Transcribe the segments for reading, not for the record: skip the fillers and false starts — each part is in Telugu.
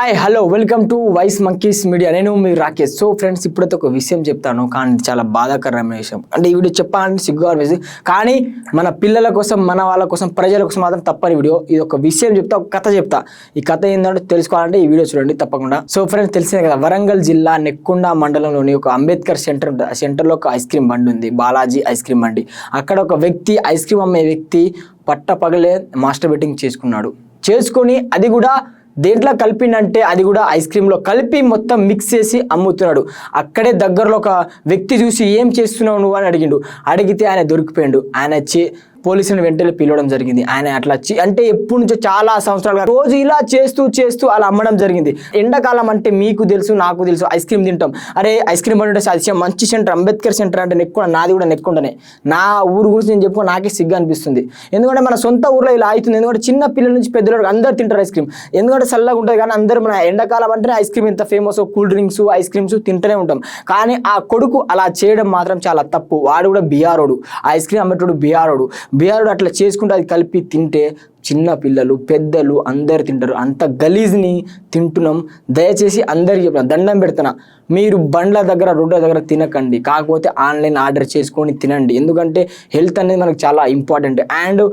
Hi hello welcome to voice monkeys media. నేను మీ రాకేష్. సో ఫ్రెండ్స్, ఇప్పుడైతే ఒక విషయం చెప్తాను, కానీ చాలా బాధాకరమైన విషయం. అంటే ఈ వీడియో చెప్పాలని సిగ్గు అనిపిస్తుంది, కానీ మన పిల్లల కోసం, మన వాళ్ళ కోసం, ప్రజల కోసం మాత్రం తప్పని వీడియో. ఇది ఒక విషయం చెప్తా, ఒక కథ చెప్తా. ఈ కథ ఏంటంటే తెలుసుకోవాలంటే ఈ వీడియో చూడండి తప్పకుండా. సో ఫ్రెండ్స్, తెలిసిందే కదా, వరంగల్ జిల్లా నెక్కొండ మండలంలోని ఒక అంబేద్కర్ సెంటర్ ఉంటుంది. ఆ సెంటర్లో ఒక ఐస్ క్రీమ్ బండి ఉంది, బాలాజీ ఐస్ క్రీమ్ బండి. అక్కడ ఒక వ్యక్తి, ఐస్ క్రీమ్ అమ్మే వ్యక్తి పట్ట పగలే మాస్టర్ బెట్టింగ్ చేసుకొని అది కూడా దేంట్లో కలిపిండంటే అది కూడా ఐస్ క్రీమ్లో కలిపి మొత్తం మిక్స్ చేసి అమ్ముతున్నాడు. అక్కడే దగ్గరలో ఒక వ్యక్తి చూసి ఏం చేస్తున్నావు నువ్వు అని అడిగితే ఆయన దొరికిపోయాడు. ఆయన పోలీసులను వెంటనే పిలవడం జరిగింది. ఆయన అట్లా అంటే ఎప్పటి నుంచో చాలా సంవత్సరాలుగా రోజు ఇలా చేస్తూ అలా అమ్మడం జరిగింది. ఎండాకాలం అంటే మీకు తెలుసు, నాకు తెలుసు, ఐస్ క్రీమ్ తింటాం. అరే ఐస్ క్రీమ్ అంటే అది మంచి సెంటర్, అంబేద్కర్ సెంటర్ అంటే నెక్కొండ, నాది కూడా నెక్కొండనే. నా ఊరు గురించి నేను చెప్పుకో నాకే సిగ్గు అనిపిస్తుంది. ఎందుకంటే మన సొంత ఊర్లో ఇలా అవుతుంది. ఎందుకంటే చిన్న పిల్లల నుంచి పెద్దల వరకు అందరు తింటారు ఐస్ క్రీమ్. ఎందుకంటే చల్లగా ఉంటుంది, కానీ అందరూ మన ఎండాకాలం అంటేనే ఐస్ క్రీమ్ ఎంత famous, cool drinks, ice creams తింటూనే ఉంటాం. కానీ ఆ కొడుకు అలా చేయడం మాత్రం చాలా తప్పు. వాడు కూడా బిహారోడు, ఐస్ క్రీమ్ అమ్మేటోడు బిహారోడు అట్లా చేసుకుంటే అది కలిపి తింటే చిన్న పిల్లలు, పెద్దలు అందరు తింటారు. అంత గలీజ్ని తింటున్నాం. దయచేసి అందరికి చెప్తాను, దండం పెడుతున్నా, మీరు బండ్ల దగ్గర, రోడ్ల దగ్గర తినకండి. కాకపోతే ఆన్లైన్ ఆర్డర్ చేసుకొని తినండి. ఎందుకంటే హెల్త్ అనేది మనకు చాలా ఇంపార్టెంట్. అండ్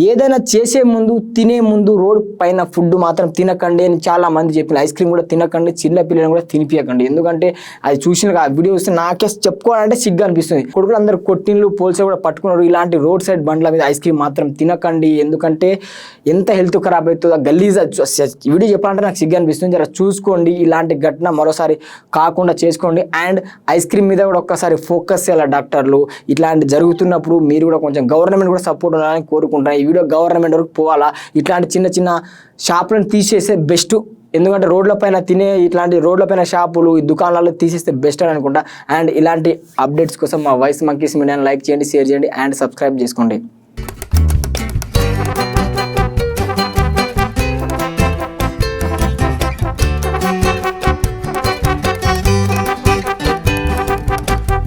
ఏదైనా చేసే ముందు, తినే ముందు రోడ్ పైన ఫుడ్ మాత్రం తినకండి అని చాలా మంది చెప్పిన. ఐస్ క్రీమ్ కూడా తినకండి, చిన్న పిల్లలను కూడా తినిపించకండి. ఎందుకంటే అది చూసిన ఆ వీడియో వస్తే నాకే చెప్పుకోవాలంటే సిగ్గు అనిపిస్తుంది. కొడుకులు అందరు కొట్టిన్లు, పోలీసులు కూడా పట్టుకున్నారు. ఇలాంటి రోడ్ సైడ్ బండ్ల మీద ఐస్ క్రీమ్ మాత్రం తినకండి. ఎందుకంటే ఎంత హెల్త్ ఖరాబ్ అవుతుందో గలీజ్. వీడియో చెప్పాలంటే నాకు సిగ్గు అనిపిస్తుంది. జర చూసుకోండి, ఇలాంటి ఘటన మరోసారి కాకుండా చేసుకోండి. అండ్ ఐస్ క్రీమ్ మీద కూడా ఒక్కసారి ఫోకస్ చేయాలి డాక్టర్లు. ఇట్లాంటి జరుగుతున్నప్పుడు మీరు కూడా కొంచెం గవర్నమెంట్ కూడా సపోర్ట్ ఉండాలని కోరుకుంటాను. ఈ వీడియో గవర్నమెంట్ వరకు పోవాలా. ఇట్లాంటి చిన్న చిన్న షాపులను తీసేస్తే బెస్ట్. ఎందుకంటే ఇట్లాంటి రోడ్లపైన షాపులు, ఈ దుకాణాలు తీసేస్తే బెస్ట్ అని అనుకుంటా. అండ్ ఇలాంటి అప్డేట్స్ కోసం మా వాయిస్ మంకీస్ మీడియాని లైక్ చేయండి, షేర్ చేయండి అండ్ సబ్స్క్రైబ్ చేసుకోండి.